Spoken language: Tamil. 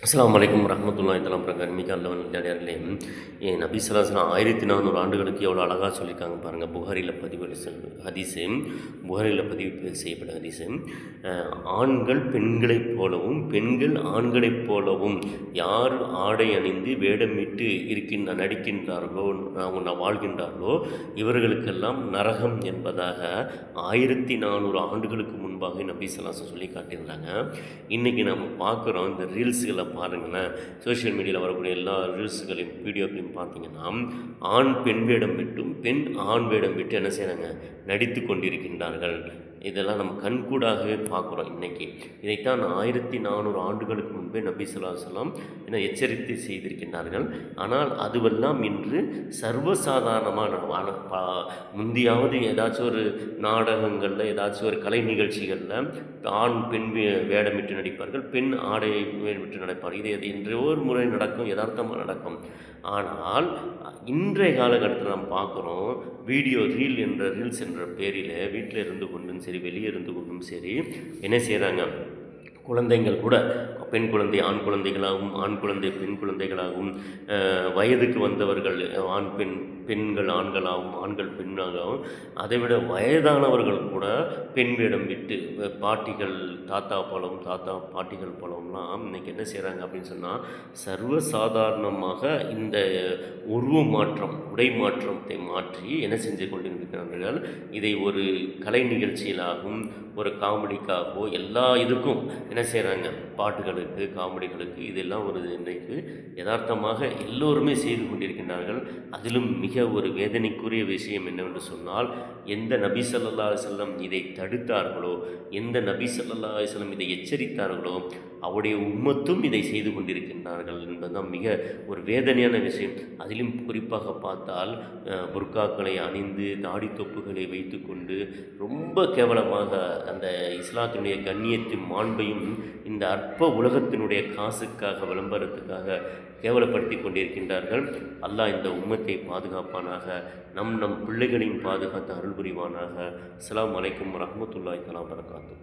அஸ்ஸலாமு அலைக்கும் வரஹ்மத்துல்லாஹி தஆலா வபரகாத்துஹு. மிக அல்லவன் நல்லடியார்களே, ஏன் நபி ஸல்லல்லாஹு அலைஹி வஸல்லம் 1400 ஆண்டுகளுக்கு எவ்வளோ அழகாக சொல்லியிருக்காங்க பாருங்கள். புகாரியில் பதிவு செய்யப்பட்ட ஹதீஸு. ஆண்கள் பெண்களைப் போலவும் பெண்கள் ஆண்களைப் போலவும் யார் ஆடை அணிந்து வேடமிட்டு நடிக்கின்றார்களோ, அவங்க வாழ்கின்றார்களோ இவர்களுக்கெல்லாம் நரகம் என்பதாக 1400 ஆண்டுகளுக்கு முன்பாக நபி ஸல்லல்லாஹு அலைஹி வஸல்லம் சொல்லி காட்டியிருந்தாங்க. இன்றைக்கி நம்ம பார்க்குறோம், இந்த ரீல்ஸுகளை பாருங்களேன். சோஷியல் மீடியாவில் வரக்கூடிய எல்லா ரீல்ஸுகளையும் வீடியோக்களையும் பார்த்தீங்கன்னா, ஆண் பெண் வேடம் விட்டும் பெண் ஆண் வேடம் விட்டு என்ன செய்கிறாங்க, நடித்து கொண்டிருக்கின்றார்கள். இதெல்லாம் நம்ம கண்கூடாகவே பார்க்குறோம் இன்றைக்கி. இதைத்தான் 1400 ஆண்டுகளுக்கு முன்பே நபி ஸல்லல்லாஹு அலைஹி வஸல்லம் எச்சரித்து செய்திருக்கின்றார்கள். ஆனால் அதுவெல்லாம் இன்று சர்வசாதாரணமான முந்தியாவது ஏதாச்சும் ஒரு நாடகங்களில், ஏதாச்சும் ஒரு கலை நிகழ்ச்சிகளில் ஆண் பெண் வேடமிட்டு நடிப்பார்கள், பெண் ஆடை வேடமிட்டு நடிப்பார்கள். இது இன்று ஒரு முறை நடக்கும், யதார்த்தமாக நடக்கும். ஆனால் இன்றைய காலகட்டத்தில் நாம் பார்க்குறோம், ரீல்ஸ் என்ற பேரில் வீட்டில் இருந்து கொண்டும் சரி, வெளியே இருந்து கொண்டும் சரி, என்ன செய்கிறாங்க, குழந்தைகள் கூட பெண் குழந்தை ஆண் குழந்தைகளாகவும் ஆண் குழந்தை பெண் குழந்தைகளாகவும் வயதுக்கு வந்தவர்கள் பெண்கள் ஆண்களாகவும் ஆண்கள் பெண்ணாகவும் அதைவிட வயதானவர்கள் கூட பெண் வேடம் விட்டு பாட்டிகள் பாட்டிகள் போலம்லாம் இன்றைக்கி என்ன செய்கிறாங்க அப்படின்னு சொன்னால், சர்வசாதாரணமாக இந்த உருவ மாற்றம், உடை மாற்றத்தை மாற்றி என்ன செஞ்சு கொண்டிருக்கிறார்கள். இதை ஒரு கலை நிகழ்ச்சியிலாகவும் ஒரு காமெடிக்காகவோ எல்லா இதுக்கும் என்ன செய்கிறாங்க, பாட்டுகளுக்கு காமெடிகளுக்கு இதெல்லாம் ஒரு இன்றைக்கு யதார்த்தமாக எல்லோருமே செய்து கொண்டிருக்கின்றார்கள். அதிலும் மிக ஒரு வேதனைக்குரிய விஷயம் என்னவென்று சொன்னால், எந்த நபி ஸல்லல்லாஹு அலைஹி வஸல்லம் இதை தடுத்தார்களோ, எந்த நபி ஸல்லல்லாஹு அலைஹி வஸல்லம் இதை எச்சரித்தார்களோ, அவருடைய உம்மத்தும் இதை செய்து கொண்டிருக்கின்றார்கள் என்பதுதான் மிக ஒரு வேதனையான விஷயம். அதிலும் குறிப்பாக பார்த்தால், புர்காக்களை அணிந்து தாடி தொப்புகளை வைத்து கொண்டு ரொம்ப கேவலமாக அந்த இஸ்லாத்தினுடைய கண்ணியத்தையும் மாண்பையும் இந்த அற்ப உலகத்தினுடைய காசுக்காக விளம்பரத்துக்காக கேவலப்படுத்தி கொண்டிருக்கின்றார்கள். அல்லாஹ் இந்த உம்மத்தை பாதுகாப்பானாக, நம் பிள்ளைகளையும் பாதுகாத்து அருள் புரிவானாக. அஸ்ஸலாமு அலைக்கும் வரஹ்மத்துல்லாஹி தஆலா வபரகாத்துஹு.